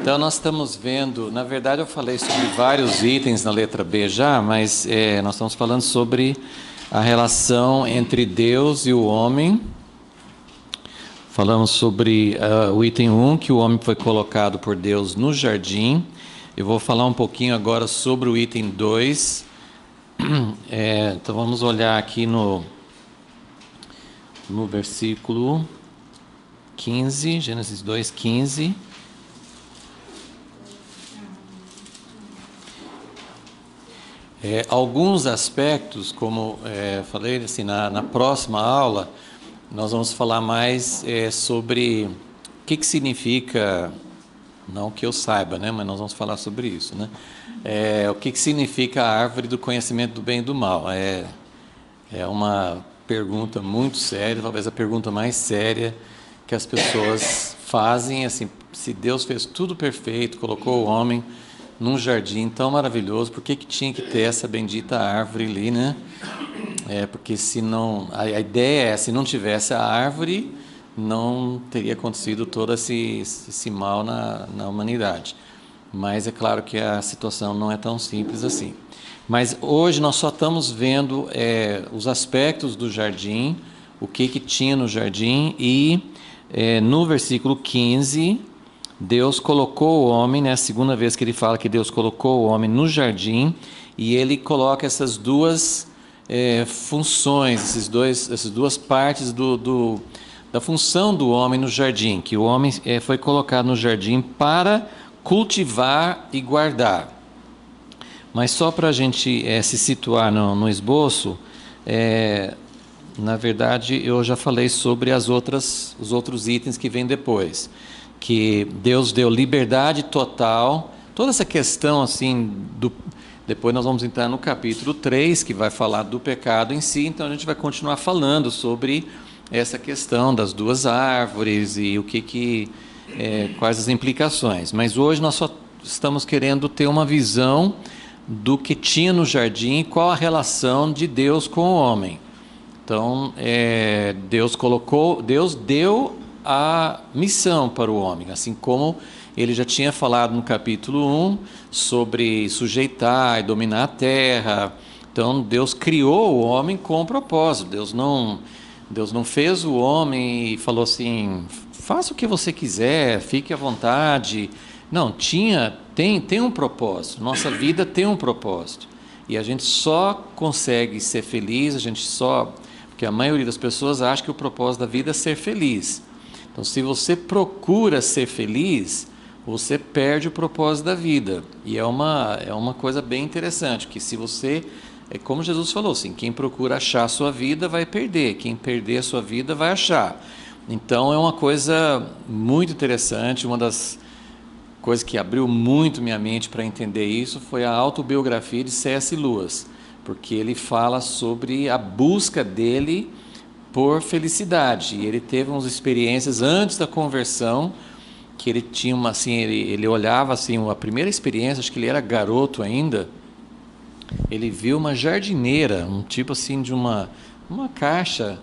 Então, nós estamos vendo, na verdade eu falei sobre vários itens na letra B já, mas nós estamos falando sobre a relação entre Deus e o homem. Falamos sobre o item 1, que o homem foi colocado por Deus no jardim. Eu vou falar um pouquinho agora sobre o item 2. Então vamos olhar aqui no versículo 15, Gênesis 2:15. Alguns aspectos, como falei assim, na próxima aula, nós vamos falar mais sobre o que significa, não que eu saiba, né, mas nós vamos falar sobre isso, né? O que significa a árvore do conhecimento do bem e do mal? É uma pergunta muito séria, talvez a pergunta mais séria que as pessoas fazem, assim, se Deus fez tudo perfeito, colocou o homem num jardim tão maravilhoso, por que tinha que ter essa bendita árvore ali, né? Porque se não, a ideia é, se não tivesse a árvore, não teria acontecido todo esse mal na humanidade. Mas é claro que a situação não é tão simples assim. Mas hoje nós só estamos vendo os aspectos do jardim, o que tinha no jardim, e no versículo 15... Deus colocou o homem, né? A segunda vez que ele fala que Deus colocou o homem no jardim, e ele coloca essas duas funções, essas duas partes da função do homem no jardim, que o homem foi colocado no jardim para cultivar e guardar. Mas só para a gente se situar no esboço, na verdade eu já falei sobre os outros itens que vêm depois, que Deus deu liberdade total, toda essa questão assim, depois nós vamos entrar no capítulo 3, que vai falar do pecado em si, então a gente vai continuar falando sobre essa questão das duas árvores e quais as implicações. Mas hoje nós só estamos querendo ter uma visão do que tinha no jardim e qual a relação de Deus com o homem. Então, Deus deu a missão para o homem, assim como ele já tinha falado no capítulo 1 sobre sujeitar e dominar a terra. Então Deus criou o homem com um propósito. Deus não fez o homem e falou assim, faça o que você quiser, fique à vontade. Não, tem um propósito, nossa vida tem um propósito, e a gente só consegue ser feliz, porque a maioria das pessoas acha que o propósito da vida é ser feliz. Então, se você procura ser feliz, você perde o propósito da vida. E é uma coisa bem interessante, que se você, como Jesus falou, assim, quem procura achar a sua vida vai perder, quem perder a sua vida vai achar. Então, é uma coisa muito interessante. Uma das coisas que abriu muito minha mente para entender isso foi a autobiografia de C.S. Lewis, porque ele fala sobre a busca dele por felicidade. E ele teve umas experiências antes da conversão, que ele tinha ele olhava assim, a primeira experiência, acho que ele era garoto ainda, ele viu uma jardineira, um tipo assim de uma caixa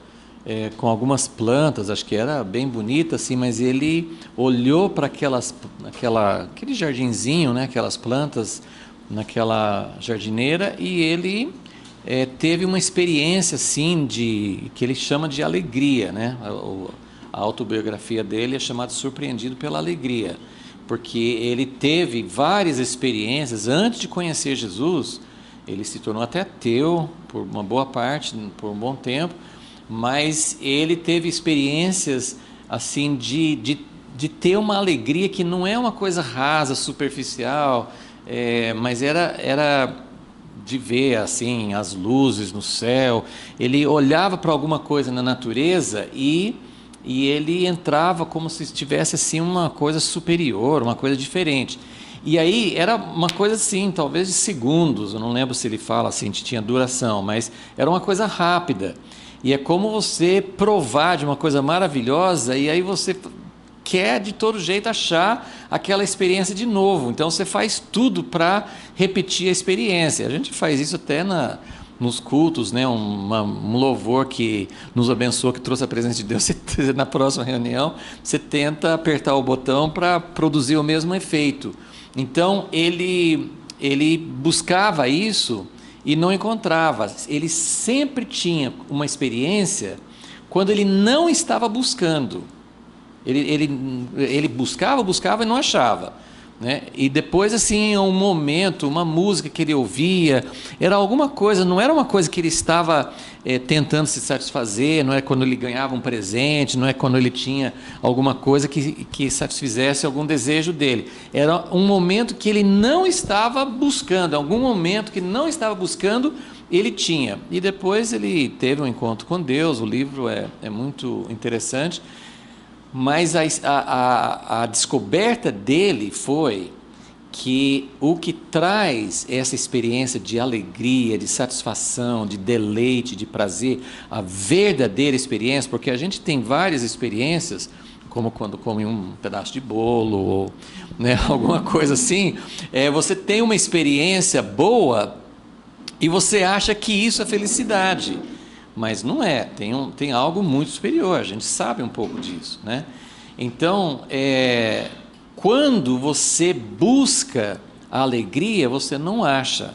com algumas plantas, acho que era bem bonita assim, mas ele olhou para aquele jardinzinho, né, aquelas plantas naquela jardineira, e ele teve uma experiência assim que ele chama de alegria, né? A autobiografia dele é chamada Surpreendido pela Alegria, porque ele teve várias experiências antes de conhecer Jesus. Ele se tornou até ateu por uma boa parte, por um bom tempo, mas ele teve experiências assim de ter uma alegria que não é uma coisa rasa, superficial, mas era de ver assim as luzes no céu. Ele olhava para alguma coisa na natureza e ele entrava como se tivesse assim uma coisa superior, uma coisa diferente. E aí era uma coisa assim, talvez de segundos, eu não lembro se ele fala assim, tinha duração, mas era uma coisa rápida. E é como você provar de uma coisa maravilhosa e aí você quer de todo jeito achar aquela experiência de novo. Então você faz tudo para repetir a experiência. A gente faz isso até nos cultos, né, um louvor que nos abençoa, que trouxe a presença de Deus, você, na próxima reunião, você tenta apertar o botão para produzir o mesmo efeito. Então, ele buscava isso e não encontrava. Ele sempre tinha uma experiência quando ele não estava buscando. Ele buscava e não achava, né? E depois, assim, um momento, uma música que ele ouvia, era alguma coisa, não era uma coisa que ele estava tentando se satisfazer, não é quando ele ganhava um presente, não é quando ele tinha alguma coisa que satisfizesse algum desejo dele. Era um momento que ele não estava buscando, algum momento que não estava buscando, ele tinha. E depois ele teve um encontro com Deus, o livro é muito interessante. Mas a descoberta dele foi que o que traz essa experiência de alegria, de satisfação, de deleite, de prazer, a verdadeira experiência, porque a gente tem várias experiências, como quando come um pedaço de bolo, ou, né, alguma coisa assim, você tem uma experiência boa e você acha que isso é felicidade. Mas não é, tem algo muito superior, a gente sabe um pouco disso, né? Então, quando você busca a alegria, você não acha.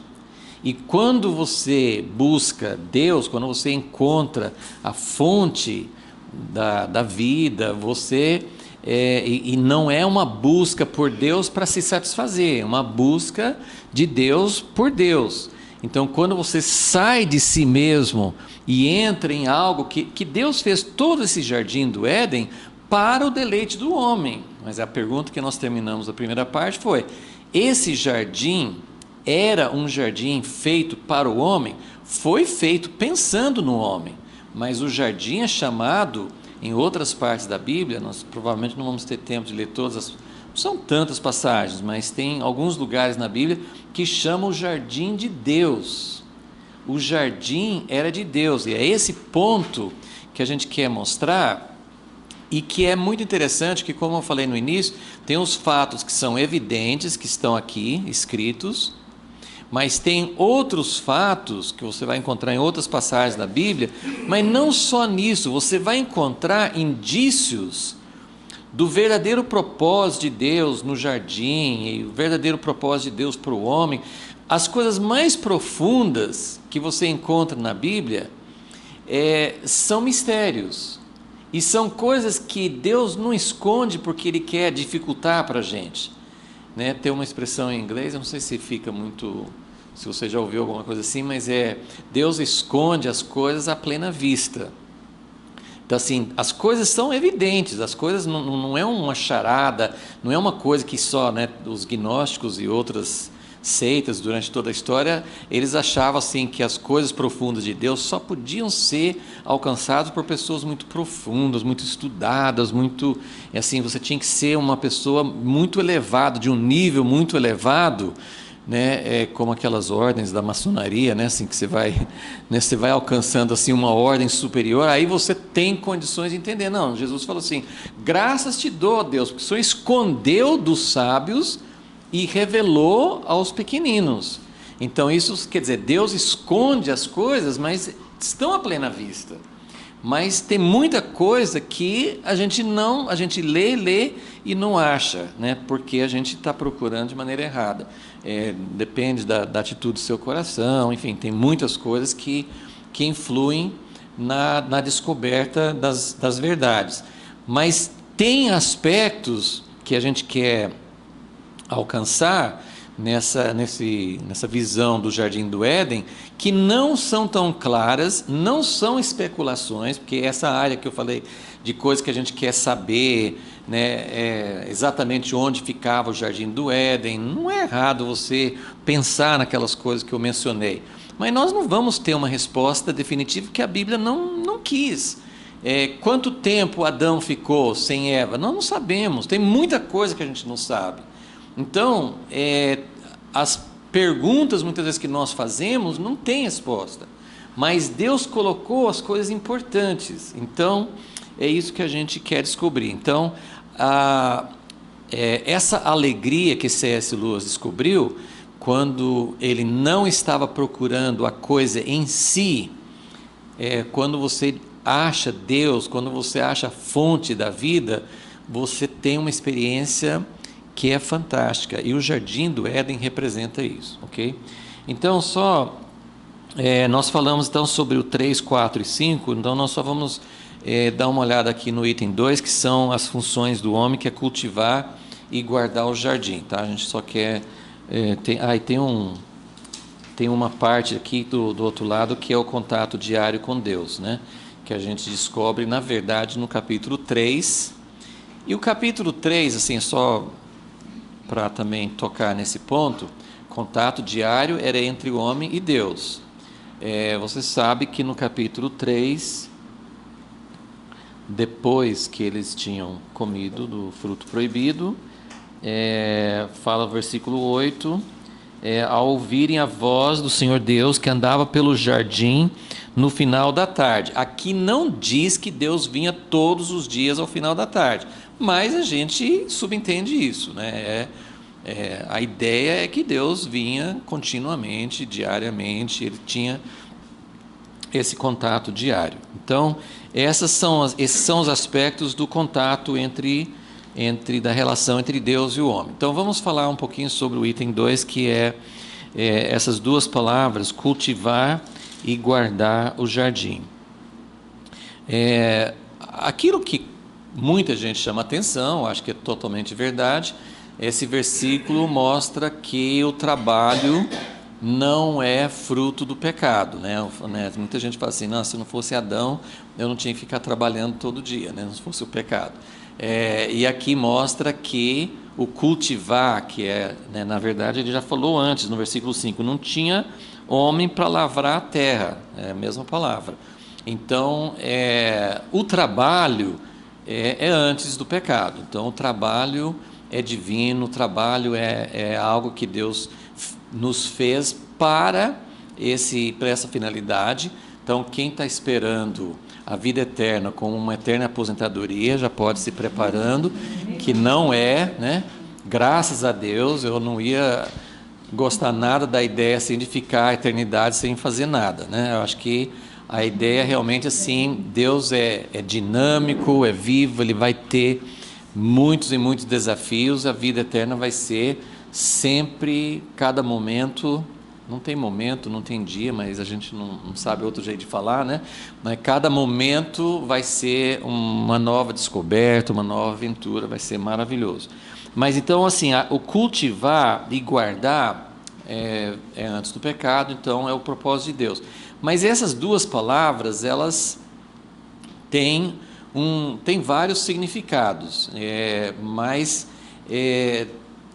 E quando você busca Deus, quando você encontra a fonte da vida, e não é uma busca por Deus para se satisfazer, é uma busca de Deus por Deus. Então, quando você sai de si mesmo e entra em algo que Deus fez todo esse jardim do Éden para o deleite do homem. Mas a pergunta que nós terminamos a primeira parte foi: esse jardim era um jardim feito para o homem? Foi feito pensando no homem, mas o jardim é chamado, em outras partes da Bíblia, nós provavelmente não vamos ter tempo de ler todas não são tantas passagens, mas tem alguns lugares na Bíblia que chamam o jardim de Deus. O jardim era de Deus, e é esse ponto que a gente quer mostrar, e que é muito interessante, que, como eu falei no início, tem os fatos que são evidentes, que estão aqui escritos, mas tem outros fatos que você vai encontrar em outras passagens da Bíblia, mas não só nisso, você vai encontrar indícios do verdadeiro propósito de Deus no jardim, e o verdadeiro propósito de Deus para o homem. As coisas mais profundas que você encontra na Bíblia são mistérios, e são coisas que Deus não esconde porque Ele quer dificultar para a gente, né? Tem uma expressão em inglês, eu não sei se fica muito, se você já ouviu alguma coisa assim, mas Deus esconde as coisas à plena vista. Então, assim, as coisas são evidentes, as coisas não é uma charada, não é uma coisa que só, né, os gnósticos e outras seitas durante toda a história, eles achavam assim que as coisas profundas de Deus só podiam ser alcançadas por pessoas muito profundas, muito estudadas, muito, assim, você tinha que ser uma pessoa muito elevada, de um nível muito elevado, né, como aquelas ordens da maçonaria, né, assim, que você vai alcançando assim uma ordem superior, aí você tem condições de entender. Não, Jesus falou assim: graças te dou, Deus, porque o Senhor escondeu dos sábios e revelou aos pequeninos. Então isso quer dizer, Deus esconde as coisas, mas estão à plena vista. Mas tem muita coisa que a gente lê e não acha, né? Porque a gente está procurando de maneira errada. Depende da atitude do seu coração, enfim, tem muitas coisas que influem na descoberta das verdades. Mas tem aspectos que a gente quer alcançar nessa visão do Jardim do Éden, que não são tão claras, não são especulações, porque essa área que eu falei de coisas que a gente quer saber, né, exatamente onde ficava o Jardim do Éden, não é errado você pensar naquelas coisas que eu mencionei, mas nós não vamos ter uma resposta definitiva, que a Bíblia não quis. Quanto tempo Adão ficou sem Eva? Nós não sabemos, tem muita coisa que a gente não sabe. Então, as perguntas muitas vezes que nós fazemos não tem resposta, mas Deus colocou as coisas importantes. Então, é isso que a gente quer descobrir. Então, essa alegria que C.S. Lewis descobriu, quando ele não estava procurando a coisa em si, quando você acha Deus, quando você acha a fonte da vida, você tem uma experiência que é fantástica, e o Jardim do Éden representa isso, ok? Então, nós falamos então sobre o 3, 4 e 5, então nós só vamos dar uma olhada aqui no item 2, que são as funções do homem, que é cultivar e guardar o jardim, tá? A gente só quer... tem uma parte aqui do outro lado, que é o contato diário com Deus, né? Que a gente descobre, na verdade, no capítulo 3. E o capítulo 3, assim, só para também tocar nesse ponto, contato diário era entre o homem e Deus. Você sabe que no capítulo 3, depois que eles tinham comido do fruto proibido, fala o versículo 8, ao ouvirem a voz do Senhor Deus que andava pelo jardim no final da tarde. Aqui não diz que Deus vinha todos os dias ao final da tarde, mas a gente subentende isso, né? A ideia é que Deus vinha continuamente, diariamente, ele tinha esse contato diário. Então, esses são os aspectos do contato da relação entre Deus e o homem. Então, vamos falar um pouquinho sobre o item 2, que é essas duas palavras, cultivar e guardar o jardim. Aquilo que muita gente chama atenção, acho que é totalmente verdade, esse versículo mostra que o trabalho não é fruto do pecado, né? Muita gente fala assim, não, se não fosse Adão, eu não tinha que ficar trabalhando todo dia, né? Não fosse o pecado. E aqui mostra que o cultivar, que né, na verdade ele já falou antes, no versículo 5, não tinha homem para lavrar a terra, é a mesma palavra. Então, o trabalho é antes do pecado. Então, o trabalho é divino, o trabalho é algo que Deus nos fez para essa finalidade. Então, quem está esperando a vida eterna como uma eterna aposentadoria, já pode se preparando, que não né? Graças a Deus, eu não ia gostar nada da ideia assim, de ficar a eternidade sem fazer nada, né? Eu acho que a ideia realmente assim, Deus é dinâmico, é vivo, ele vai ter muitos e muitos desafios, a vida eterna vai ser sempre, cada momento, não tem momento, não tem dia, mas a gente não sabe outro jeito de falar, né? Mas cada momento vai ser uma nova descoberta, uma nova aventura, vai ser maravilhoso. Mas então, assim, o cultivar e guardar é antes do pecado, então é o propósito de Deus. Mas essas duas palavras, elas têm vários significados, mas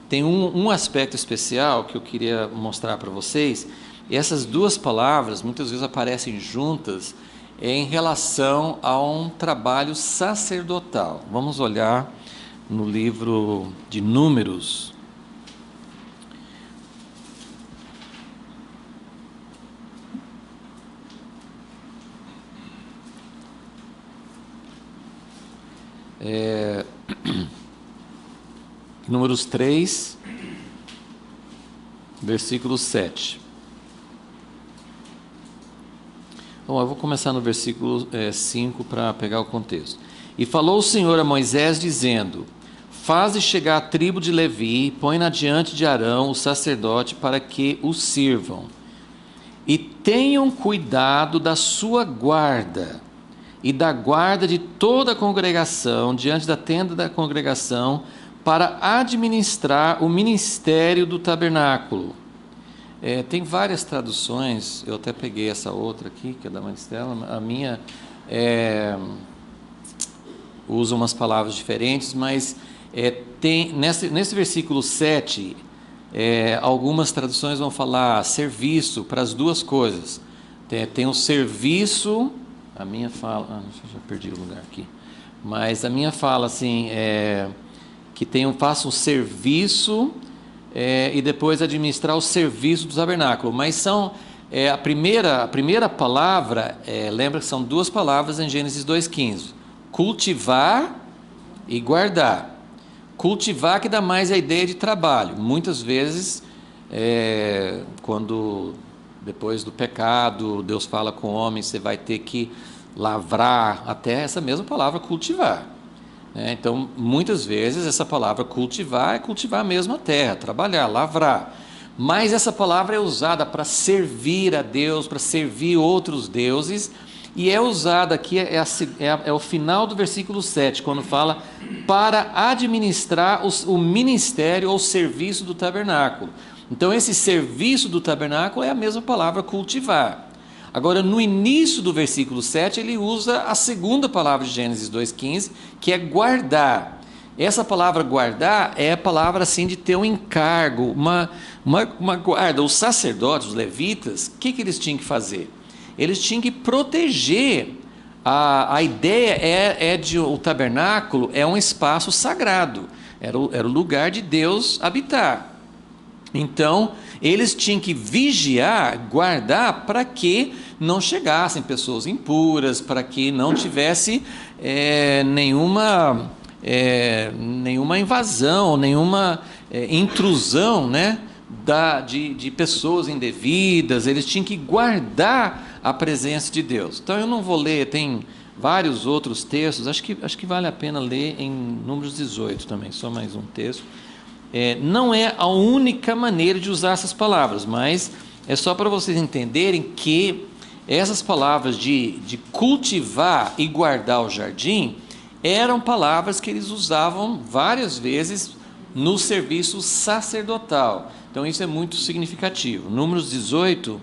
tem um aspecto especial que eu queria mostrar para vocês. Essas duas palavras muitas vezes aparecem juntas em relação a um trabalho sacerdotal. Vamos olhar no livro de Números. Números 3, versículo 7. Bom, eu vou começar no versículo 5 para pegar o contexto. E falou o Senhor a Moisés, dizendo: faze chegar a tribo de Levi, põe-na diante de Arão, o sacerdote, para que o sirvam. E tenham cuidado da sua guarda, e da guarda de toda a congregação, diante da tenda da congregação, para administrar o ministério do tabernáculo. Tem várias traduções, eu até peguei essa outra aqui, que é da Maristela, a minha usa umas palavras diferentes, mas tem nesse versículo 7, algumas traduções vão falar serviço para as duas coisas. Tem o serviço, a minha fala, já perdi o lugar aqui, mas a minha fala assim, que faça um serviço e depois administrar o serviço do tabernáculo. Mas são a primeira palavra, lembra que são duas palavras em Gênesis 2,15: cultivar e guardar. Cultivar, que dá mais a ideia de trabalho. Muitas vezes quando depois do pecado, Deus fala com o homem, você vai ter que lavrar, até essa mesma palavra cultivar. Então, muitas vezes, essa palavra cultivar é cultivar mesmo a terra, trabalhar, lavrar. Mas essa palavra é usada para servir a Deus, para servir outros deuses, e é usada aqui, é o final do versículo 7, quando fala para administrar o ministério ou serviço do tabernáculo. Então, esse serviço do tabernáculo é a mesma palavra cultivar. Agora, no início do versículo 7, ele usa a segunda palavra de Gênesis 2,15, que é guardar. Essa palavra guardar é a palavra assim de ter um encargo, uma guarda. Os sacerdotes, os levitas, o que eles tinham que fazer? Eles tinham que proteger. A ideia o tabernáculo é um espaço sagrado, era o lugar de Deus habitar. Então, eles tinham que vigiar, guardar, para que não chegassem pessoas impuras, para que não tivesse nenhuma invasão, nenhuma intrusão, né, de pessoas indevidas. Eles tinham que guardar a presença de Deus. Então, eu não vou ler, tem vários outros textos, acho que vale a pena ler em Números 18 também, só mais um texto. Não é a única maneira de usar essas palavras, mas é só para vocês entenderem que essas palavras de cultivar e guardar o jardim eram palavras que eles usavam várias vezes no serviço sacerdotal. Então isso é muito significativo. Números 18,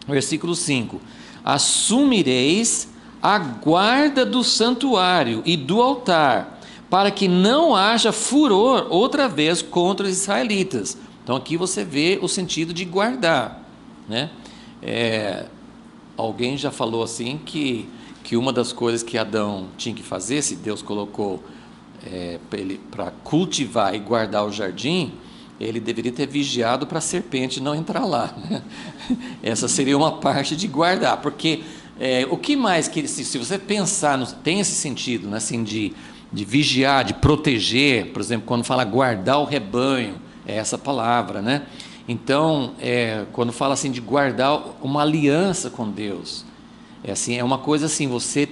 versículo 5: assumireis a guarda do santuário e do altar, para que não haja furor outra vez contra os israelitas. Então aqui você vê o sentido de guardar, né? Alguém já falou assim que uma das coisas que Adão tinha que fazer, se Deus colocou para cultivar e guardar o jardim, ele deveria ter vigiado para a serpente não entrar lá, né? Essa seria uma parte de guardar, porque o que mais que se você pensar, tem esse sentido, né, assim, de vigiar, de proteger. Por exemplo, quando fala guardar o rebanho, é essa palavra, né? Então, quando fala assim de guardar uma aliança com Deus, é uma coisa assim, você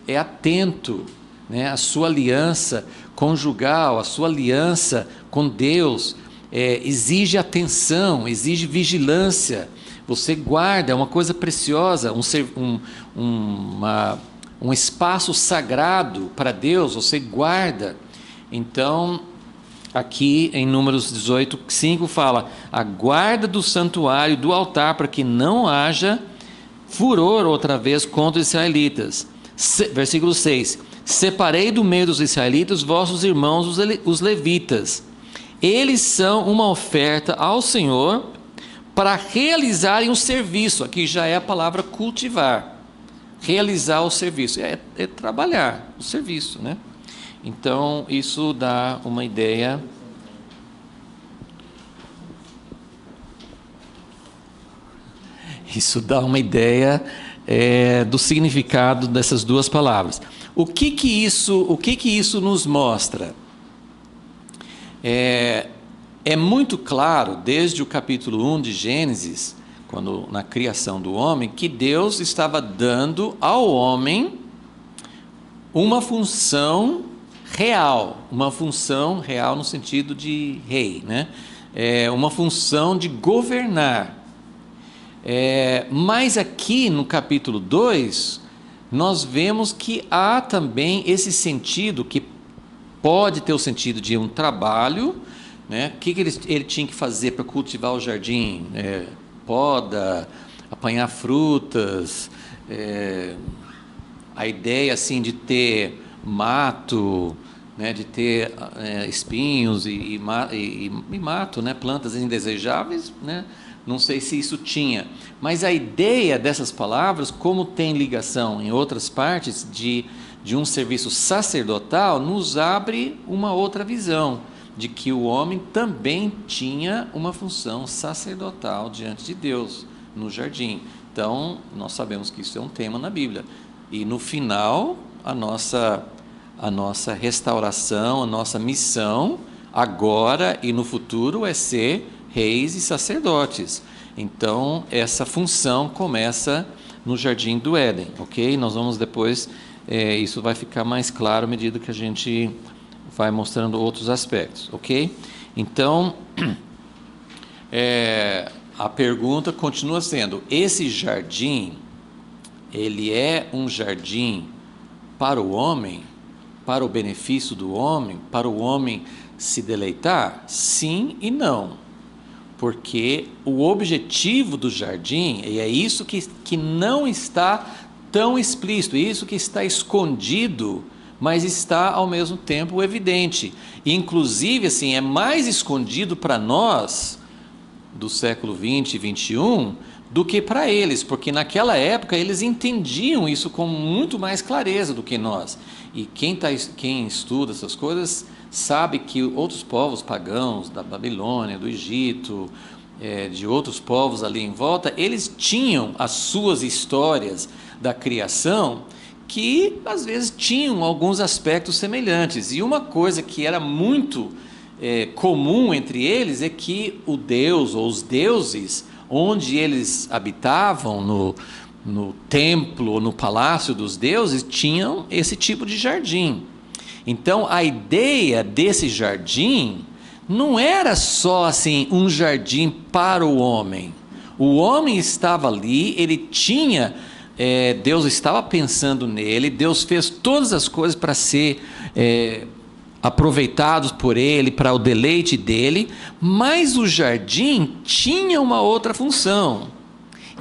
é atento, né? A sua aliança conjugal, a sua aliança com Deus exige atenção, exige vigilância. Você guarda, é uma coisa preciosa, um espaço sagrado para Deus, você guarda. Então, aqui em Números 18, 5 fala: a guarda do santuário e do altar, para que não haja furor outra vez contra os israelitas. Versículo 6: separei do meio dos israelitas vossos irmãos, os levitas. Eles são uma oferta ao Senhor para realizarem o serviço. Aqui já é a palavra cultivar. Realizar o serviço, é trabalhar o serviço, né? Então, isso dá uma ideia. Isso dá uma ideia do significado dessas duas palavras. O que isso nos mostra? É muito claro, desde o capítulo 1 de Gênesis, quando na criação do homem, que Deus estava dando ao homem uma função real no sentido de rei, né? Uma função de governar. Mas aqui no capítulo 2, nós vemos que há também esse sentido, que pode ter o sentido de um trabalho, né? O que ele tinha que fazer para cultivar o jardim? Poda, apanhar frutas, a ideia assim de ter mato, né, de ter espinhos e mato, né, plantas indesejáveis, né? Não sei se isso tinha, mas a ideia dessas palavras, como tem ligação em outras partes de um serviço sacerdotal, nos abre uma outra visão de que o homem também tinha uma função sacerdotal diante de Deus no jardim. Então, nós sabemos que isso é um tema na Bíblia. E no final, a nossa restauração, a nossa missão, agora e no futuro, é ser reis e sacerdotes. Então, essa função começa no Jardim do Éden, ok? Nós vamos depois, isso vai ficar mais claro à medida que a gente vai mostrando outros aspectos, ok? Então, a pergunta continua sendo: esse jardim, ele é um jardim para o homem, para o benefício do homem, para o homem se deleitar? Sim e não. Porque o objetivo do jardim, e é isso que não está tão explícito, isso que está escondido, mas está ao mesmo tempo evidente. E, inclusive, assim, é mais escondido para nós, do século 20 e 21, do que para eles, porque naquela época eles entendiam isso com muito mais clareza do que nós. E quem estuda essas coisas sabe que outros povos pagãos da Babilônia, do Egito, de outros povos ali em volta, eles tinham as suas histórias da criação que às vezes tinham alguns aspectos semelhantes. E uma coisa que era muito comum entre eles é que o Deus ou os deuses onde eles habitavam, no templo, no palácio dos deuses, tinham esse tipo de jardim. Então, a ideia desse jardim não era só assim um jardim para o homem. O homem estava ali, ele tinha, Deus estava pensando nele, Deus fez todas as coisas para ser aproveitados por ele, para o deleite dele, mas o jardim tinha uma outra função.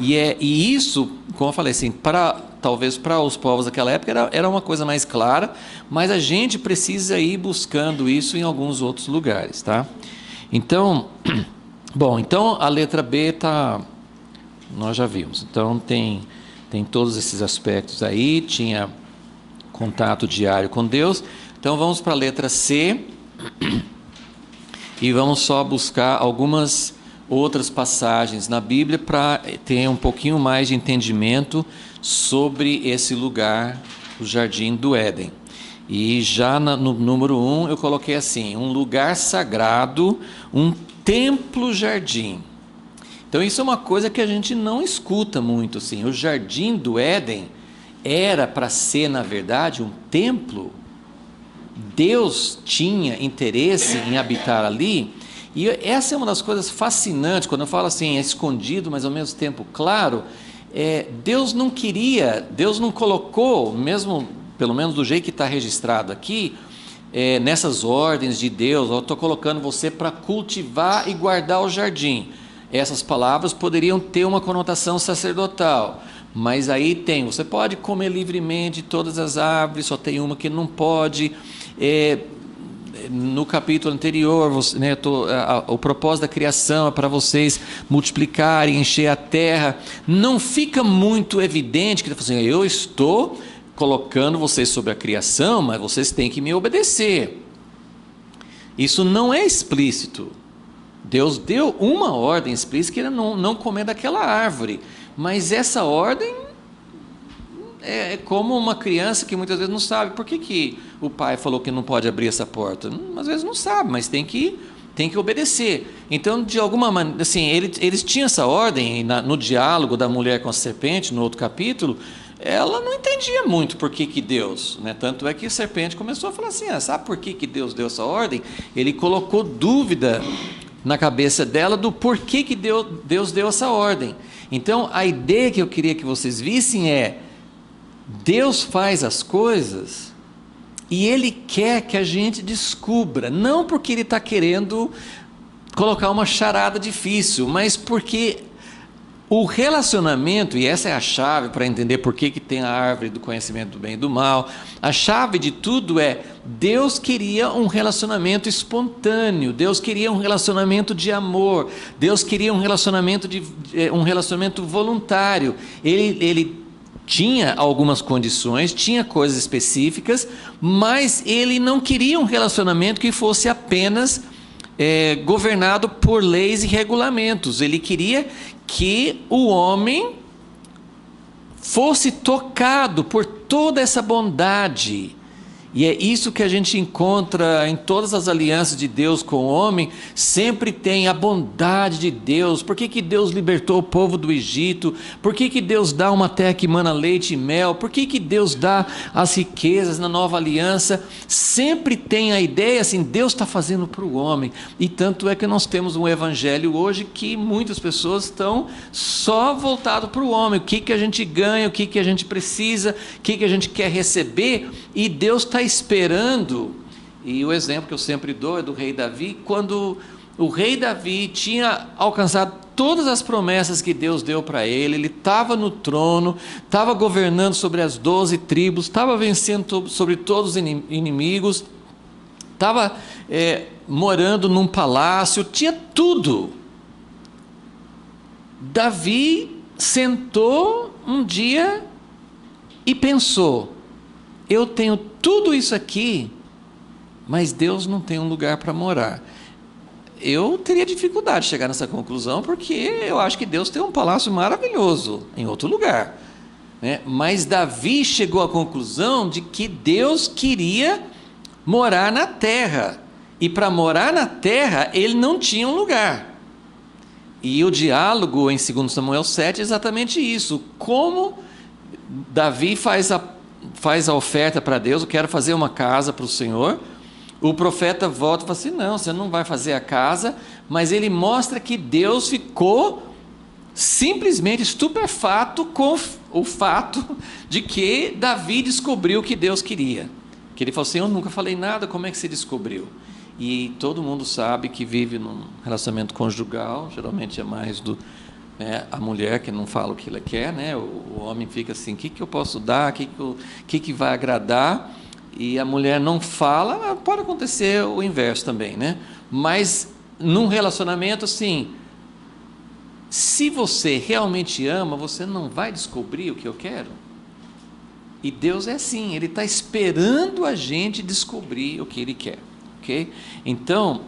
E isso, como eu falei assim, talvez para os povos daquela época era uma coisa mais clara, mas a gente precisa ir buscando isso em alguns outros lugares, tá? Então, bom, então a letra B nós já vimos. Então tem todos esses aspectos aí, tinha contato diário com Deus. Então vamos para a letra C e vamos só buscar algumas outras passagens na Bíblia para ter um pouquinho mais de entendimento sobre esse lugar, o Jardim do Éden. E já no número 1 eu coloquei assim: um lugar sagrado, um templo-jardim. Então isso é uma coisa que a gente não escuta muito assim. O Jardim do Éden era para ser, na verdade, um templo. Deus tinha interesse em habitar ali. E essa é uma das coisas fascinantes, quando eu falo assim, é escondido, mas ao mesmo tempo claro. Deus não queria, Deus não colocou, mesmo, pelo menos do jeito que está registrado aqui, nessas ordens de Deus: eu estou colocando você para cultivar e guardar o jardim. Essas palavras poderiam ter uma conotação sacerdotal, mas aí você pode comer livremente todas as árvores, só tem uma que não pode. No capítulo anterior, o propósito da criação é para vocês multiplicarem, encher a terra. Não fica muito evidente que ele fala assim: eu estou colocando vocês sobre a criação, mas vocês têm que me obedecer. Isso não é explícito. Deus deu uma ordem explícita, que era não comer daquela árvore, mas essa ordem é como uma criança que muitas vezes não sabe por que o pai falou que não pode abrir essa porta. Às vezes não sabe, mas tem que obedecer. Então, de alguma maneira, assim, eles tinham essa ordem. No diálogo da mulher com a serpente, no outro capítulo, ela não entendia muito por que Deus, né? Tanto é que a serpente começou a falar assim: sabe por que Deus deu essa ordem? Ele colocou dúvida na cabeça dela do porquê que Deus deu essa ordem. Então, a ideia que eu queria que vocês vissem é: Deus faz as coisas e Ele quer que a gente descubra, não porque Ele está querendo colocar uma charada difícil, mas porque o relacionamento, e essa é a chave para entender por que tem a árvore do conhecimento do bem e do mal, a chave de tudo é: Deus queria um relacionamento espontâneo, Deus queria um relacionamento de amor, Deus queria um relacionamento voluntário. Ele tinha algumas condições, tinha coisas específicas, mas ele não queria um relacionamento que fosse apenas governado por leis e regulamentos. Ele queria que o homem fosse tocado por toda essa bondade. E é isso que a gente encontra em todas as alianças de Deus com o homem, sempre tem a bondade de Deus. Por que Deus libertou o povo do Egito? Por que Deus dá uma terra que mana leite e mel? Por que Deus dá as riquezas na nova aliança? Sempre tem a ideia assim, Deus está fazendo para o homem. E tanto é que nós temos um evangelho hoje que muitas pessoas estão só voltadas para o homem. O que a gente ganha, o que a gente precisa, o que a gente quer receber, e Deus está esperando. E o exemplo que eu sempre dou é do rei Davi, quando o rei Davi tinha alcançado todas as promessas que Deus deu para ele, ele estava no trono, estava governando sobre as 12 tribos, estava vencendo sobre todos os inimigos, estava morando num palácio, tinha tudo. Davi sentou um dia e pensou: eu tenho tudo isso aqui, mas Deus não tem um lugar para morar. Eu teria dificuldade de chegar nessa conclusão, porque eu acho que Deus tem um palácio maravilhoso em outro lugar, né? Mas Davi chegou à conclusão de que Deus queria morar na terra, e para morar na terra ele não tinha um lugar. E o diálogo em 2 Samuel 7 é exatamente isso. Como Davi faz a oferta para Deus: eu quero fazer uma casa para o Senhor. O profeta volta e fala assim: não, você não vai fazer a casa. Mas ele mostra que Deus ficou simplesmente estupefato com o fato de que Davi descobriu o que Deus queria. Que ele falou assim: eu nunca falei nada, como é que você descobriu? E todo mundo sabe que vive num relacionamento conjugal, geralmente é mais a mulher que não fala o que ela quer, né? O homem fica assim: o que eu posso dar, o que vai agradar, e a mulher não fala. Pode acontecer o inverso também, né? Mas num relacionamento assim, se você realmente ama, você não vai descobrir o que eu quero. E Deus é assim, Ele está esperando a gente descobrir o que Ele quer, ok? Então,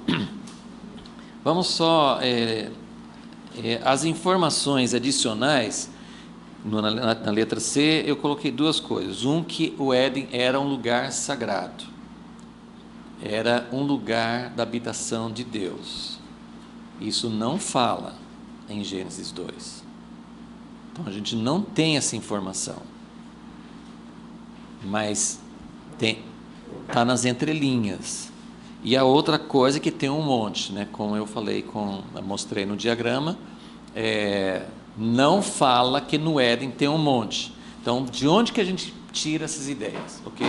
vamos só... as informações adicionais, na letra C, eu coloquei duas coisas. Que o Éden era um lugar sagrado, era um lugar da habitação de Deus. Isso não fala em Gênesis 2. Então a gente não tem essa informação, mas está nas entrelinhas. E a outra coisa é que tem um monte, né? Como eu mostrei no diagrama, não fala que no Éden tem um monte. Então, de onde que a gente tira essas ideias, ok?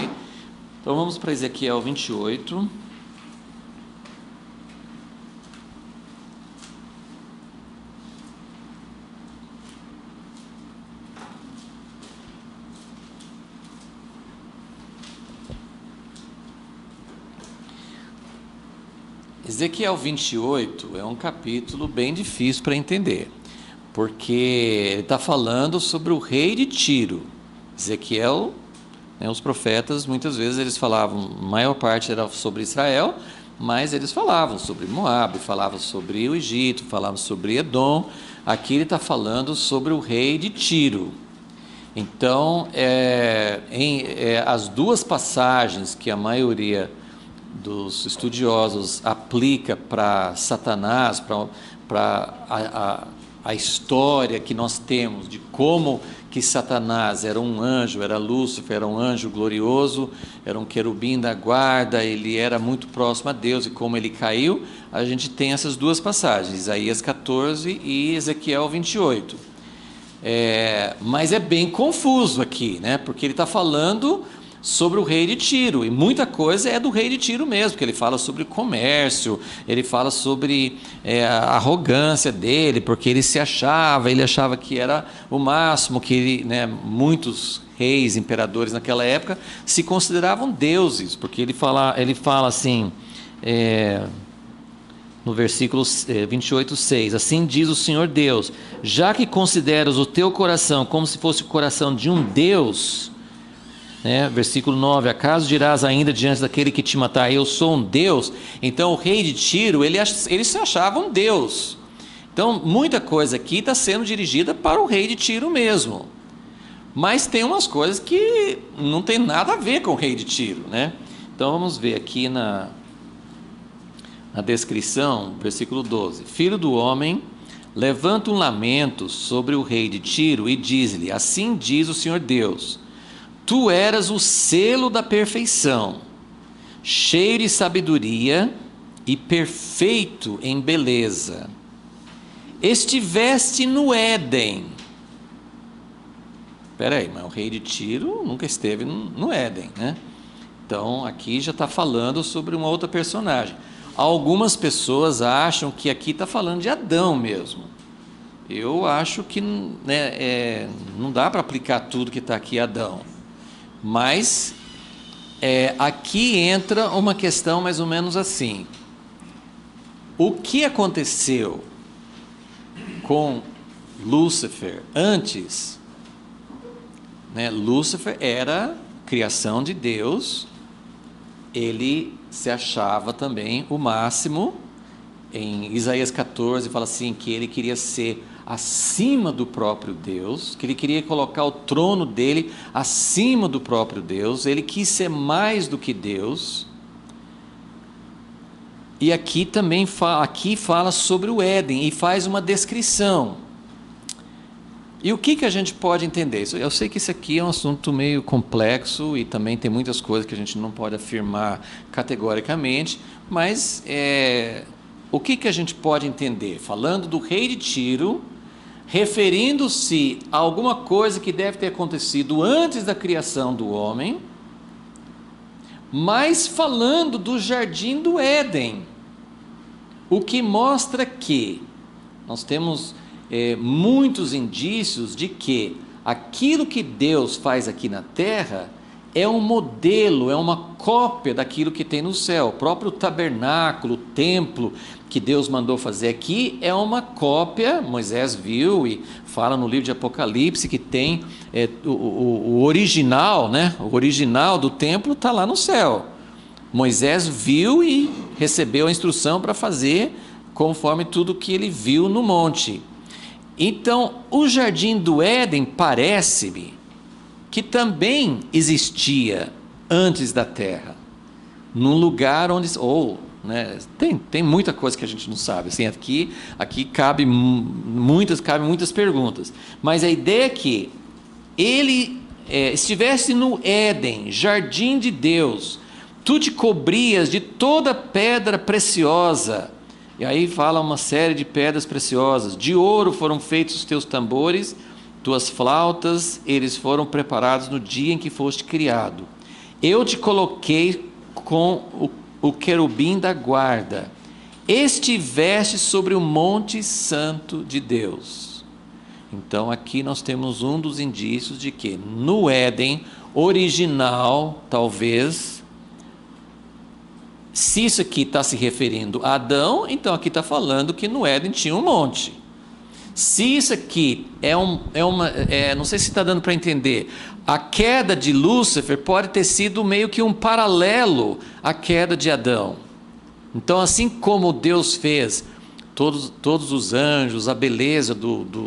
Então, vamos para Ezequiel 28. Ezequiel 28 é um capítulo bem difícil para entender, porque ele está falando sobre o rei de Tiro. Ezequiel, os profetas, muitas vezes eles falavam, a maior parte era sobre Israel, mas eles falavam sobre Moabe, falavam sobre o Egito, falavam sobre Edom. Aqui ele está falando sobre o rei de Tiro. Então, as duas passagens que a maioria dos estudiosos aplica para Satanás, para a história que nós temos de como que Satanás era um anjo, era Lúcifer, era um anjo glorioso, era um querubim da guarda, ele era muito próximo a Deus, e como ele caiu, a gente tem essas duas passagens, Isaías 14 e Ezequiel 28. Mas é bem confuso aqui, né? Porque ele está falando sobre o rei de Tiro, e muita coisa é do rei de Tiro mesmo, porque ele fala sobre comércio, ele fala sobre a arrogância dele, porque ele achava que era o máximo, que ele, muitos reis, imperadores naquela época se consideravam deuses, porque ele fala assim, no versículo 28:6, assim diz o Senhor Deus: já que consideras o teu coração como se fosse o coração de um Deus, versículo 9, acaso dirás ainda diante daquele que te matar, eu sou um Deus? Então o rei de Tiro, ele se achava um Deus. Então muita coisa aqui está sendo dirigida para o rei de Tiro mesmo, mas tem umas coisas que não tem nada a ver com o rei de Tiro, né? Então vamos ver aqui na descrição, versículo 12: Filho do homem, levanta um lamento sobre o rei de Tiro e diz-lhe: assim diz o Senhor Deus, tu eras o selo da perfeição, cheio de sabedoria e perfeito em beleza. Estiveste no Éden. Espera aí, mas o rei de Tiro nunca esteve no Éden, né? Então aqui já está falando sobre uma outra personagem. Algumas pessoas acham que aqui está falando de Adão mesmo. Eu acho que né, não dá para aplicar tudo que está aqui a Adão. Mas aqui entra uma questão mais ou menos assim. O que aconteceu com Lúcifer antes? Né, Lúcifer era criação de Deus, ele se achava também o máximo. Em Isaías 14 fala assim que ele queria ser acima do próprio Deus, que ele queria colocar o trono dele acima do próprio Deus, ele quis ser mais do que Deus. E aqui também fala sobre o Éden e faz uma descrição. E o que a gente pode entender? Eu sei que isso aqui é um assunto meio complexo e também tem muitas coisas que a gente não pode afirmar categoricamente, mas o que a gente pode entender? Falando do rei de Tiro, referindo-se a alguma coisa que deve ter acontecido antes da criação do homem, mas falando do jardim do Éden, o que mostra que nós temos muitos indícios de que aquilo que Deus faz aqui na terra é um modelo, é uma cópia daquilo que tem no céu. O próprio tabernáculo, o templo que Deus mandou fazer aqui é uma cópia. Moisés viu e fala no livro de Apocalipse que tem o original, né? O original do templo está lá no céu. Moisés viu e recebeu a instrução para fazer conforme tudo que ele viu no monte. Então, o jardim do Éden parece-me que também existia antes da terra, num lugar onde, tem muita coisa que a gente não sabe, assim, aqui cabe muitas perguntas, mas a ideia é que ele estivesse no Éden, jardim de Deus, tu te cobrias de toda pedra preciosa. E aí fala uma série de pedras preciosas. De ouro foram feitos os teus tambores, tuas flautas, eles foram preparados no dia em que foste criado. Eu te coloquei com o querubim da guarda. Estiveste sobre o monte santo de Deus. Então aqui nós temos um dos indícios de que no Éden original, talvez, se isso aqui está se referindo a Adão, então aqui está falando que no Éden tinha um monte. Se isso aqui não sei se está dando para entender, a queda de Lúcifer pode ter sido meio que um paralelo à queda de Adão. Então, assim como Deus fez todos os anjos, a beleza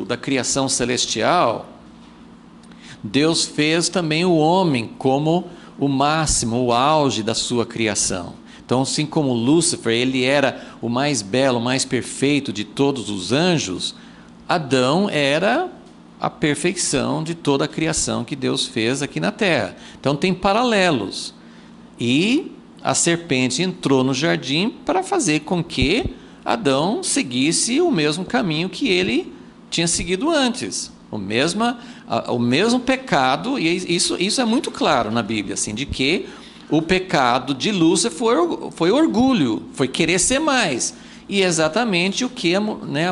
da criação celestial, Deus fez também o homem como o máximo, o auge da sua criação. Então, assim como Lúcifer, ele era o mais belo, o mais perfeito de todos os anjos, Adão era a perfeição de toda a criação que Deus fez aqui na terra. Então, tem paralelos. E a serpente entrou no jardim para fazer com que Adão seguisse o mesmo caminho que ele tinha seguido antes. O mesmo pecado, e isso é muito claro na Bíblia, assim, de que o pecado de Lúcifer foi orgulho, foi querer ser mais. E exatamente o que a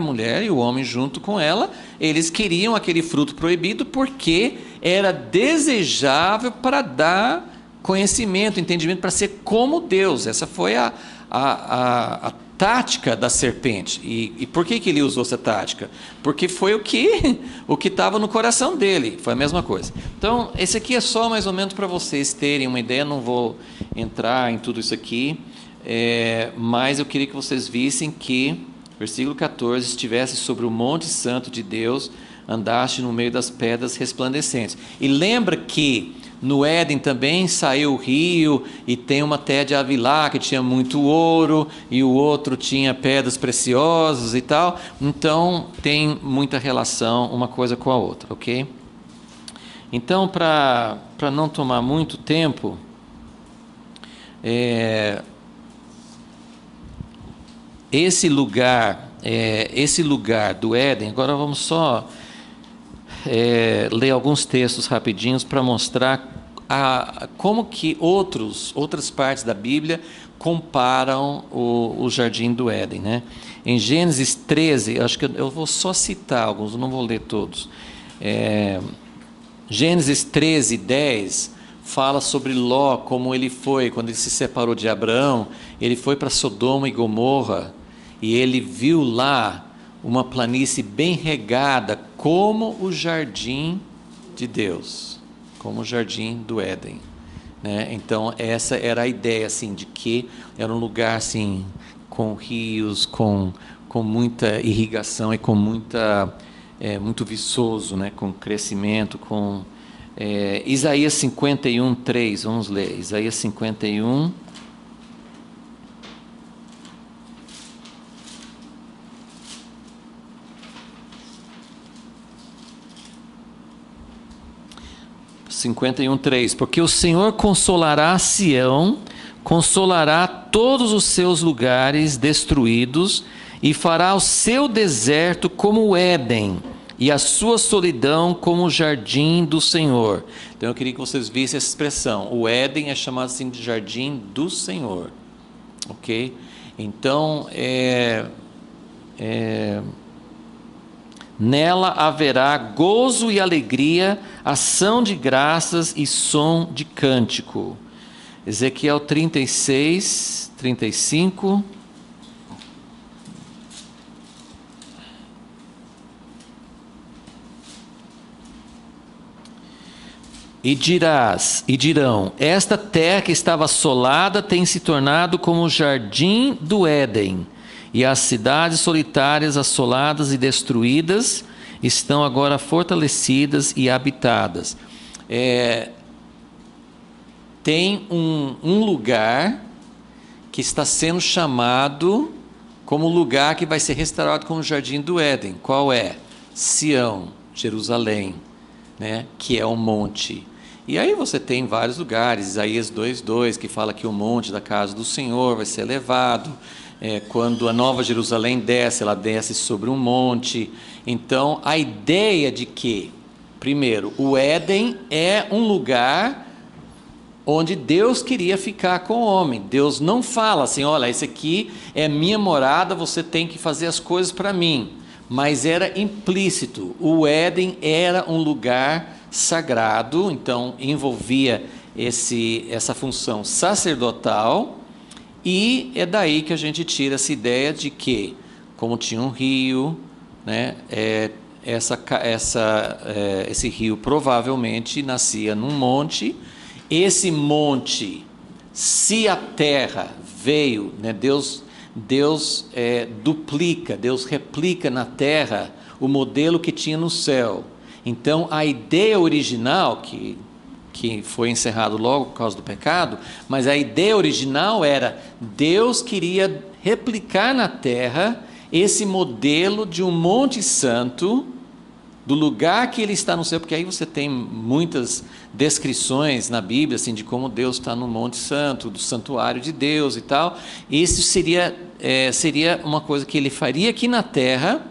mulher e o homem junto com ela, eles queriam aquele fruto proibido porque era desejável para dar conhecimento, entendimento, para ser como Deus. Essa foi a tática da serpente. E por que ele usou essa tática? Porque foi o que estava no coração dele, foi a mesma coisa. Então, esse aqui é só mais ou menos para vocês terem uma ideia, não vou entrar em tudo isso aqui, mas eu queria que vocês vissem que, versículo 14, estivesse sobre o monte santo de Deus, andaste no meio das pedras resplandecentes. E lembra que No Éden também saiu o rio, e tem uma terra de Havilá que tinha muito ouro, e o outro tinha pedras preciosas e tal. Então tem muita relação uma coisa com a outra, ok? Então, para não tomar muito tempo, esse lugar do Éden, agora vamos só ler alguns textos rapidinhos para mostrar como que outras partes da Bíblia comparam o jardim do Éden, né? Em Gênesis 13, acho que eu vou só citar alguns, não vou ler todos. Gênesis 13, 10 fala sobre Ló, como ele foi, quando ele se separou de Abraão, ele foi para Sodoma e Gomorra, e ele viu lá uma planície bem regada, como o jardim de Deus, como o jardim do Éden, né? Então essa era a ideia, assim, de que era um lugar assim, com rios, com muita irrigação e com muito viçoso, né? Com crescimento, com Isaías 51, 3, vamos ler, Isaías 51, e 3, porque o Senhor consolará Sião, consolará todos os seus lugares destruídos, e fará o seu deserto como o Éden, e a sua solidão como o jardim do Senhor. Então eu queria que vocês vissem essa expressão. O Éden é chamado assim de jardim do Senhor, ok? Então nela haverá gozo e alegria, ação de graças e som de cântico. Ezequiel 36, 35. E dirão, esta terra que estava assolada tem se tornado como o jardim do Éden, e as cidades solitárias assoladas e destruídas estão agora fortalecidas e habitadas. Tem um lugar que está sendo chamado como lugar que vai ser restaurado como o jardim do Éden. Qual é? Sião, Jerusalém, né? Que é um monte. E aí você tem vários lugares, Isaías 2:2, que fala que o monte da casa do Senhor vai ser elevado. Quando a Nova Jerusalém desce, ela desce sobre um monte. Então, a ideia de que, primeiro, o Éden é um lugar onde Deus queria ficar com o homem. Deus não fala assim, olha, esse aqui é minha morada, você tem que fazer as coisas para mim. Mas era implícito, o Éden era um lugar sagrado, então envolvia essa função sacerdotal, e é daí que a gente tira essa ideia de que, como tinha um rio, né, esse rio provavelmente nascia num monte. Esse monte, se a terra veio, né, Deus duplica, Deus replica na terra o modelo que tinha no céu. Então a ideia original, que foi encerrado logo por causa do pecado, mas a ideia original era, Deus queria replicar na terra esse modelo de um monte santo, do lugar que ele está no céu, porque aí você tem muitas descrições na Bíblia, assim, de como Deus está no Monte Santo, do santuário de Deus e tal. Isso seria uma coisa que ele faria aqui na terra,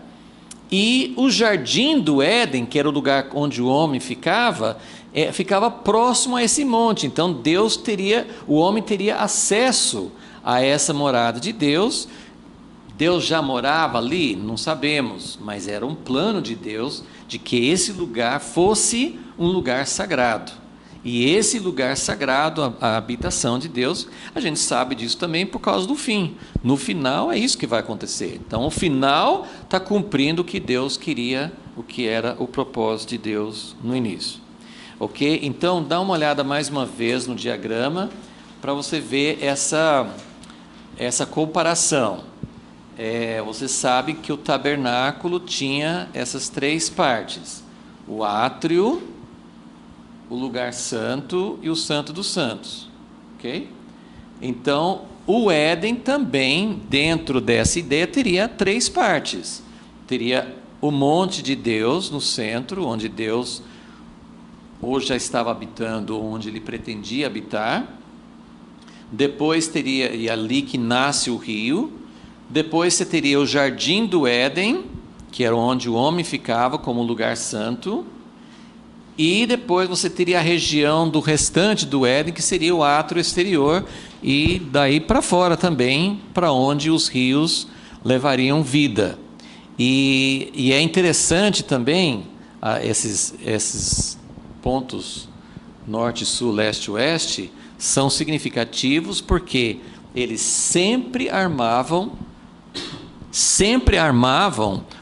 e o jardim do Éden, que era o lugar onde o homem ficava próximo a esse monte. Então o homem teria acesso a essa morada de Deus. Deus já morava ali? Não sabemos, mas era um plano de Deus de que esse lugar fosse um lugar sagrado. E esse lugar sagrado, a habitação de Deus, a gente sabe disso também por causa do fim. No final é isso que vai acontecer. Então o final está cumprindo o que Deus queria, o que era o propósito de Deus no início. Ok? Então dá uma olhada mais uma vez no diagrama para você ver essa comparação. Você sabe que o tabernáculo tinha essas três partes: o átrio, o lugar santo e o santo dos santos, ok? Então, o Éden também, dentro dessa ideia, teria 3 partes. Teria o monte de Deus no centro, onde Deus ou já estava habitando, onde ele pretendia habitar. Depois teria, e ali que nasce o rio. Depois você teria o jardim do Éden, que era onde o homem ficava como lugar santo. E depois você teria a região do restante do Éden, que seria o átrio exterior, e daí para fora também, para onde os rios levariam vida. E é interessante também, esses pontos norte, sul, leste, oeste, são significativos porque eles sempre armavam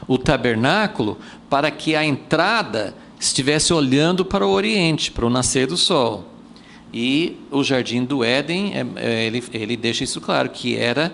o tabernáculo para que a entrada estivesse olhando para o oriente, para o nascer do sol. E o jardim do Éden, ele deixa isso claro, que era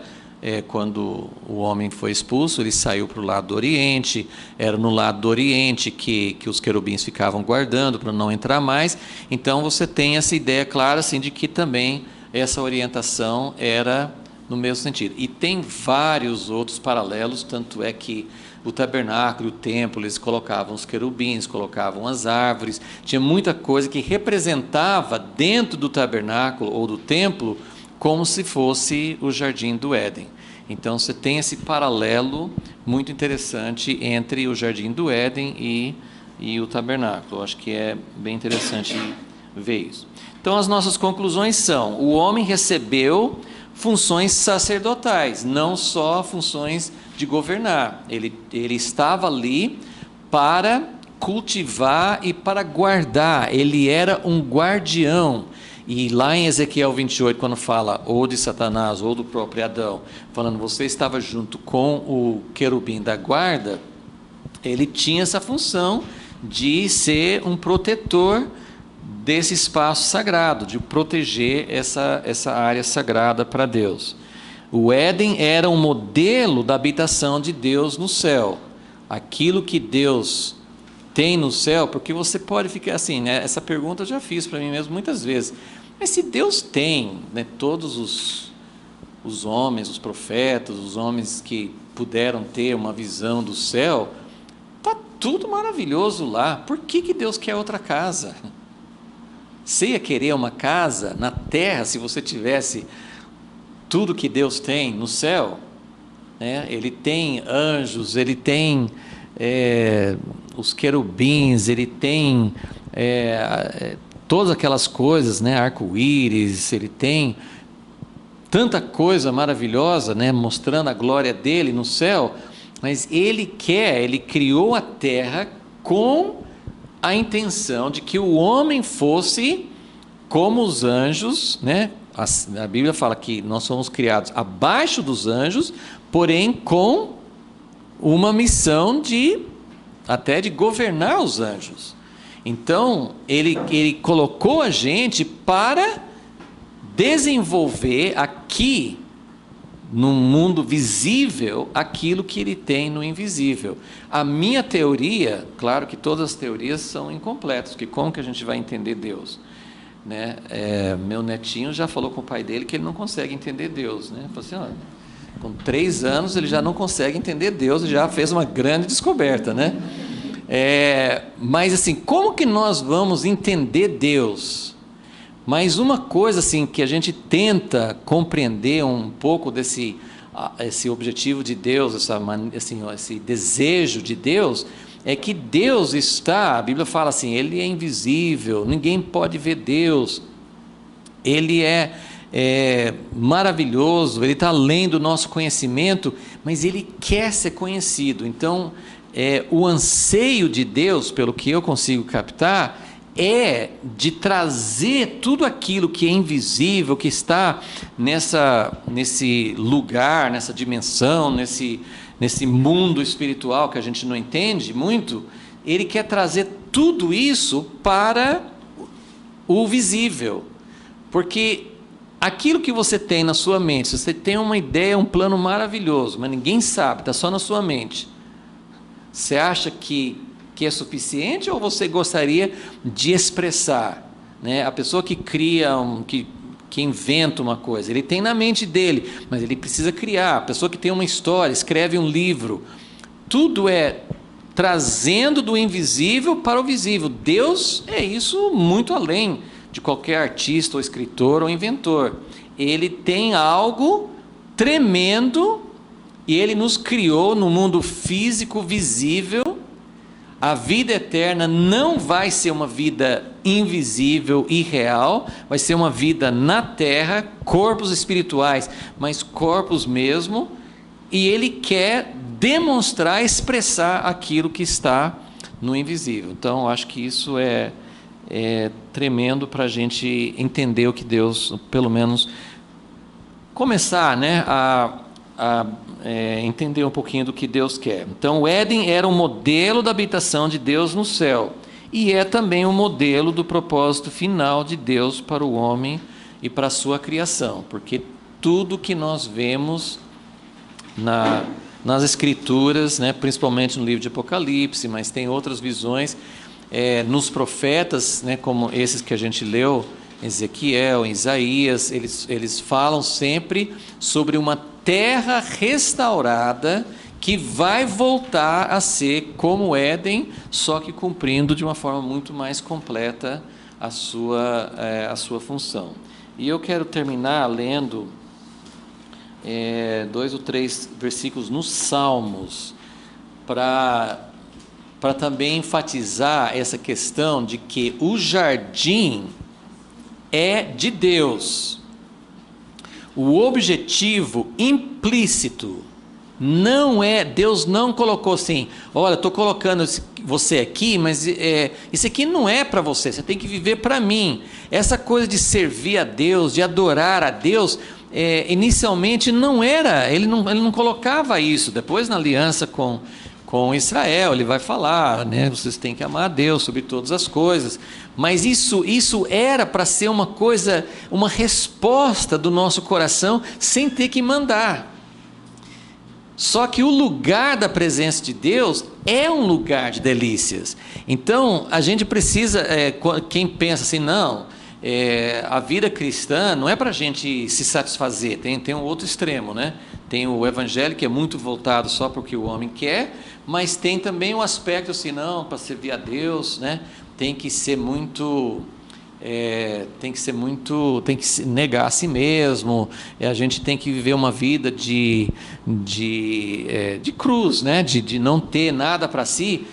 quando o homem foi expulso, ele saiu para o lado do oriente, era no lado do oriente que os querubins ficavam guardando para não entrar mais. Então você tem essa ideia clara assim, de que também essa orientação era no mesmo sentido. E tem vários outros paralelos, tanto é que o tabernáculo, o templo, eles colocavam os querubins, colocavam as árvores, tinha muita coisa que representava dentro do tabernáculo ou do templo como se fosse o jardim do Éden. Então você tem esse paralelo muito interessante entre o jardim do Éden e o tabernáculo. Eu acho que é bem interessante ver isso. Então as nossas conclusões são: o homem recebeu funções sacerdotais, não só funções de governar. Ele estava ali para cultivar e para guardar. Ele era um guardião. E lá em Ezequiel 28, quando fala ou de Satanás ou do próprio Adão, falando você estava junto com o querubim da guarda, ele tinha essa função de ser um protetor desse espaço sagrado, de proteger essa área sagrada para Deus. O Éden era um modelo da habitação de Deus no céu. Aquilo que Deus tem no céu, porque você pode ficar assim, né? Essa pergunta eu já fiz para mim mesmo muitas vezes. Mas se Deus tem, né, todos os homens, os profetas, os homens que puderam ter uma visão do céu, está tudo maravilhoso lá. Por que Deus quer outra casa? Você ia querer uma casa na terra se você tivesse tudo que Deus tem no céu? Né? Ele tem anjos, ele tem os querubins, ele tem todas aquelas coisas, né? Arco-íris, ele tem tanta coisa maravilhosa, né? Mostrando a glória dele no céu, mas ele criou a terra com a intenção de que o homem fosse como os anjos, né? A Bíblia fala que nós somos criados abaixo dos anjos, porém com uma missão até de governar os anjos. Então, ele colocou a gente para desenvolver aqui, no mundo visível, aquilo que ele tem no invisível. A minha teoria, claro que todas as teorias são incompletas, porque como que a gente vai entender Deus? Né? Meu netinho já falou com o pai dele que ele não consegue entender Deus. Né? Falou assim, ó, com 3 anos ele já não consegue entender Deus e já fez uma grande descoberta, né? Mas assim, como que nós vamos entender Deus? Mas uma coisa assim que a gente tenta compreender um pouco esse objetivo de Deus, esse desejo de Deus, é que Deus está, a Bíblia fala assim, Ele é invisível, ninguém pode ver Deus, Ele é maravilhoso, Ele está além do nosso conhecimento, mas Ele quer ser conhecido. Então, o anseio de Deus, pelo que eu consigo captar, é de trazer tudo aquilo que é invisível, que está nesse lugar, nessa dimensão, nesse mundo espiritual que a gente não entende muito. Ele quer trazer tudo isso para o visível, porque aquilo que você tem na sua mente, se você tem uma ideia, um plano maravilhoso, mas ninguém sabe, está só na sua mente, você acha que é suficiente ou você gostaria de expressar? né? A pessoa que cria, que inventa uma coisa, ele tem na mente dele, mas ele precisa criar. A pessoa que tem uma história, escreve um livro, tudo é trazendo do invisível para o visível. Deus é isso muito além de qualquer artista ou escritor ou inventor. Ele tem algo tremendo e ele nos criou no mundo físico visível. A vida eterna não vai ser uma vida invisível e real, vai ser uma vida na terra, corpos espirituais, mas corpos mesmo, e ele quer demonstrar, expressar aquilo que está no invisível. Então, eu acho que isso é tremendo para a gente entender o que Deus, pelo menos, começar, né, a entender um pouquinho do que Deus quer. Então, o Éden era um modelo da habitação de Deus no céu, e é também um modelo do propósito final de Deus para o homem e para a sua criação, porque tudo que nós vemos nas Escrituras, né, principalmente no livro de Apocalipse, mas tem outras visões, nos profetas, né, como esses que a gente leu, Ezequiel, Isaías, eles falam sempre sobre uma terra restaurada que vai voltar a ser como Éden, só que cumprindo de uma forma muito mais completa a sua função. E eu quero terminar lendo 2 ou 3 versículos nos Salmos, para também enfatizar essa questão de que o jardim é de Deus. O objetivo implícito não é, Deus não colocou assim, olha, estou colocando você aqui, mas isso aqui não é para você, você tem que viver para mim. Essa coisa de servir a Deus, de adorar a Deus, inicialmente não era, ele não colocava isso. Depois, na aliança com Israel, ele vai falar, né, vocês têm que amar a Deus sobre todas as coisas, mas isso era para ser uma coisa, uma resposta do nosso coração, sem ter que mandar. Só que o lugar da presença de Deus é um lugar de delícias. Então, a gente precisa, quem pensa assim, não, a vida cristã não é para a gente se satisfazer, tem um outro extremo, né? Tem o evangelho que é muito voltado só para o que o homem quer, mas tem também um aspecto assim, não, para servir a Deus, né? Tem que se negar a si mesmo, a gente tem que viver uma vida de cruz, né? de não ter nada para si.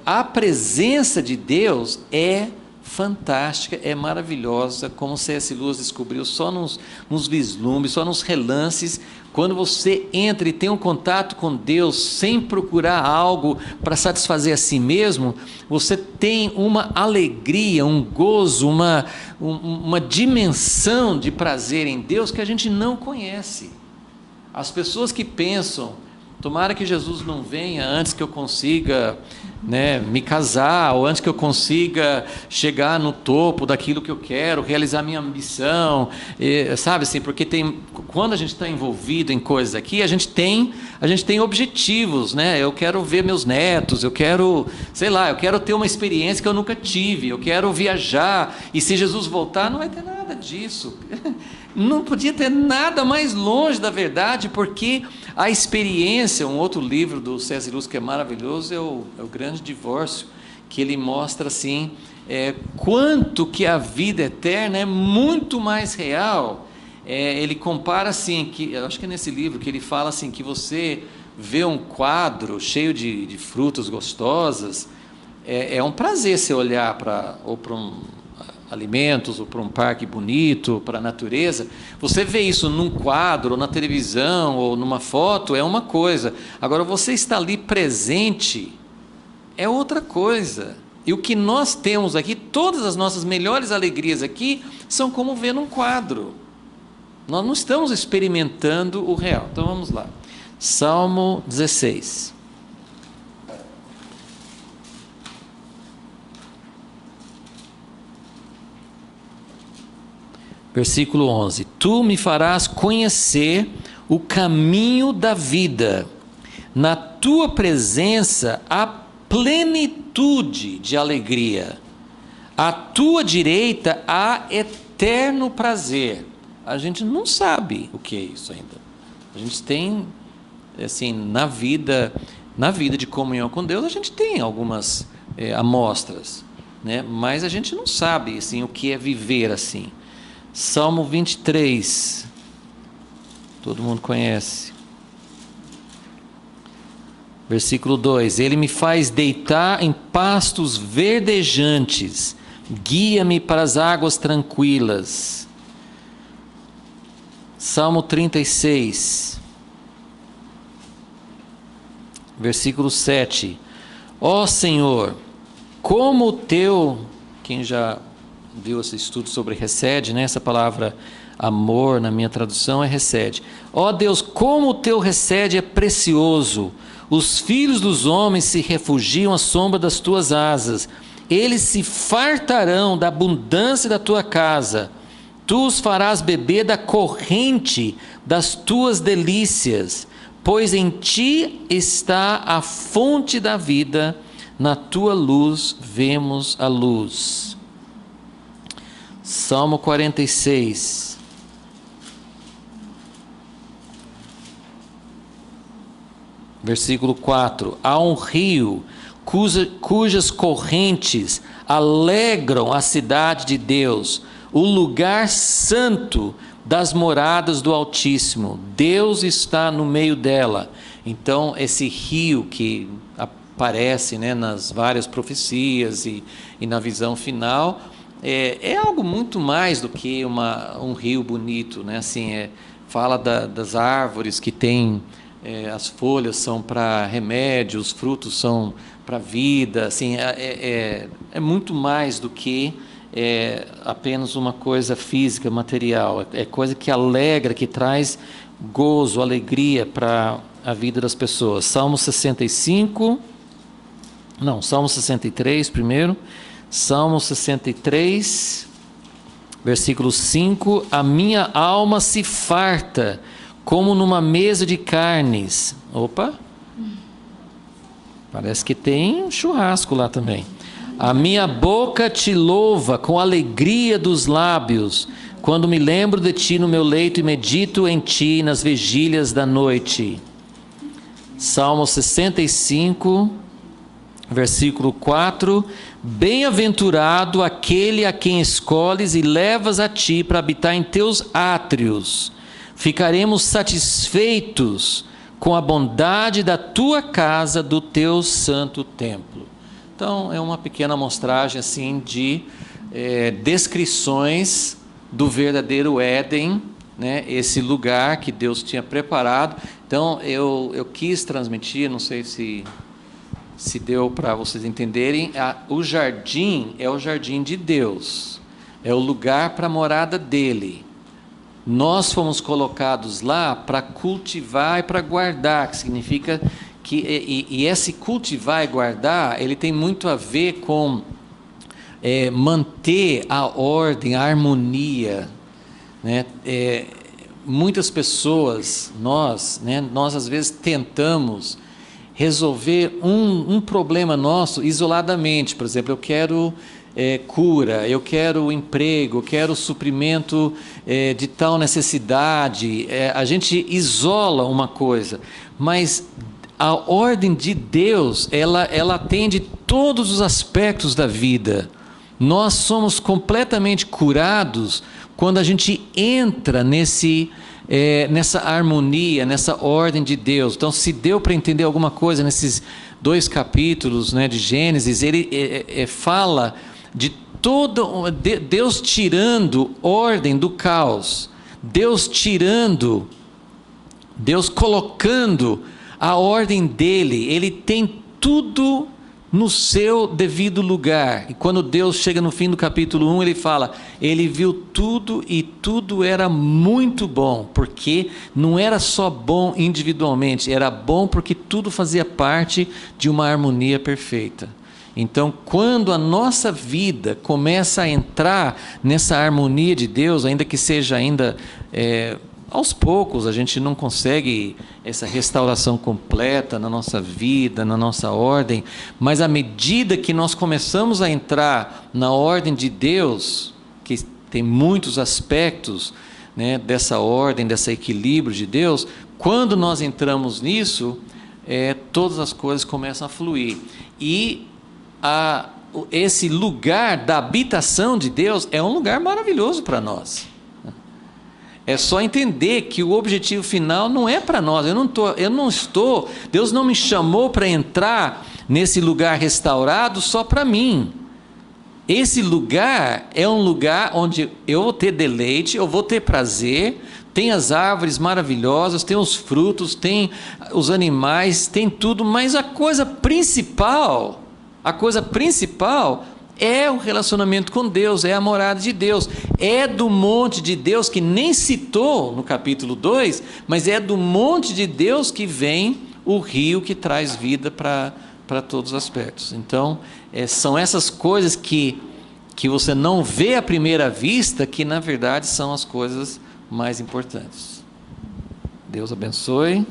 A presença de Deus é fantástica, é maravilhosa, como C.S. Lewis descobriu só nos vislumbres, só nos relances. Quando você entra e tem um contato com Deus sem procurar algo para satisfazer a si mesmo, você tem uma alegria, um gozo, uma dimensão de prazer em Deus que a gente não conhece. As pessoas que pensam, tomara que Jesus não venha antes que eu consiga, né, me casar, ou antes que eu consiga chegar no topo daquilo que eu quero, realizar minha ambição, sabe assim, porque quando a gente está envolvido em coisas aqui, a gente tem objetivos, né? Eu quero ver meus netos, eu quero ter uma experiência que eu nunca tive, eu quero viajar, e se Jesus voltar, não vai ter nada disso. Não podia ter nada mais longe da verdade, porque a experiência, um outro livro do C.S. Lewis que é maravilhoso, é o Grande Divórcio, que ele mostra assim, quanto que a vida eterna é muito mais real. Ele compara assim, eu acho que é nesse livro que ele fala assim, que você vê um quadro cheio de frutas gostosas, é um prazer você olhar para alimentos, ou para um parque bonito, para a natureza. Você vê isso num quadro, ou na televisão, ou numa foto, é uma coisa. Agora, você está ali presente, é outra coisa. E o que nós temos aqui, todas as nossas melhores alegrias aqui, são como ver num quadro. Nós não estamos experimentando o real. Então, vamos lá. Salmo 16. Versículo 11: Tu me farás conhecer o caminho da vida, na tua presença há plenitude de alegria, À tua direita há eterno prazer. A gente não sabe o que é isso ainda. A gente tem, assim, na vida de comunhão com Deus, a gente tem algumas amostras, né? Mas a gente não sabe, assim, o que é viver assim. Salmo 23, todo mundo conhece. Versículo 2: Ele me faz deitar em pastos verdejantes, guia-me para as águas tranquilas. Salmo 36, versículo 7: Ó Senhor, como o teu... Quem já viu esse estudo sobre recede, né? Essa palavra amor, na minha tradução, é recede. Ó Deus, como o teu recede é precioso! Os filhos dos homens se refugiam à sombra das tuas asas. Eles se fartarão da abundância da tua casa. Tu os farás beber da corrente das tuas delícias, pois em ti está a fonte da vida, na tua luz vemos a luz. Salmo 46. Versículo 4: Há um rio cujas correntes alegram a cidade de Deus, o lugar santo das moradas do Altíssimo. Deus está no meio dela. Então, esse rio que aparece, né, nas várias profecias e na visão final, é algo muito mais do que um rio bonito, né? Assim, fala das árvores que têm... as folhas são para remédio, os frutos são para vida, assim, é muito mais do que apenas uma coisa física, material, é coisa que alegra, que traz gozo, alegria para a vida das pessoas. Salmo 63 primeiro, Salmo 63, versículo 5: A minha alma se farta como numa mesa de carnes. Opa! Parece que tem um churrasco lá também. A minha boca te louva com alegria dos lábios, quando me lembro de ti no meu leito e medito em ti nas vigílias da noite. Salmo 65, versículo 4: Bem-aventurado aquele a quem escolhes e levas a ti para habitar em teus átrios. Ficaremos satisfeitos com a bondade da tua casa, do teu santo templo. Então, é uma pequena amostragem assim, de descrições do verdadeiro Éden, né? Esse lugar que Deus tinha preparado. Então, eu quis transmitir, não sei se deu para vocês entenderem, o jardim é o jardim de Deus, é o lugar para a morada dele. Nós fomos colocados lá para cultivar e para guardar, que significa que esse cultivar e guardar, ele tem muito a ver com manter a ordem, a harmonia, né? Muitas pessoas, nós às vezes tentamos resolver um problema nosso isoladamente. Por exemplo, eu quero cura, eu quero emprego, eu quero suprimento de tal necessidade. A gente isola uma coisa, mas a ordem de Deus, ela atende todos os aspectos da vida. Nós somos completamente curados quando a gente entra nessa harmonia, nessa ordem de Deus. Então, se deu para entender alguma coisa nesses 2 capítulos, né, de Gênesis, ele fala de Deus tirando ordem do caos, Deus colocando a ordem dele. Ele tem tudo no seu devido lugar. E quando Deus chega no fim do capítulo 1, ele fala: ele viu tudo e tudo era muito bom, porque não era só bom individualmente, era bom porque tudo fazia parte de uma harmonia perfeita. Então, quando a nossa vida começa a entrar nessa harmonia de Deus, ainda que seja ainda aos poucos, a gente não consegue essa restauração completa na nossa vida, na nossa ordem, mas à medida que nós começamos a entrar na ordem de Deus, que tem muitos aspectos, né, dessa ordem, desse equilíbrio de Deus, quando nós entramos nisso, todas as coisas começam a fluir. E esse lugar da habitação de Deus é um lugar maravilhoso para nós. É só entender que o objetivo final não é para nós. Deus não me chamou para entrar nesse lugar restaurado só para mim. Esse lugar é um lugar onde eu vou ter deleite, eu vou ter prazer, tem as árvores maravilhosas, tem os frutos, tem os animais, tem tudo, mas a coisa principal é o relacionamento com Deus, é a morada de Deus, é do monte de Deus, que nem citou no capítulo 2, mas é do monte de Deus que vem o rio que traz vida para todos os aspectos. Então, são essas coisas que você não vê à primeira vista, que na verdade são as coisas mais importantes. Deus abençoe.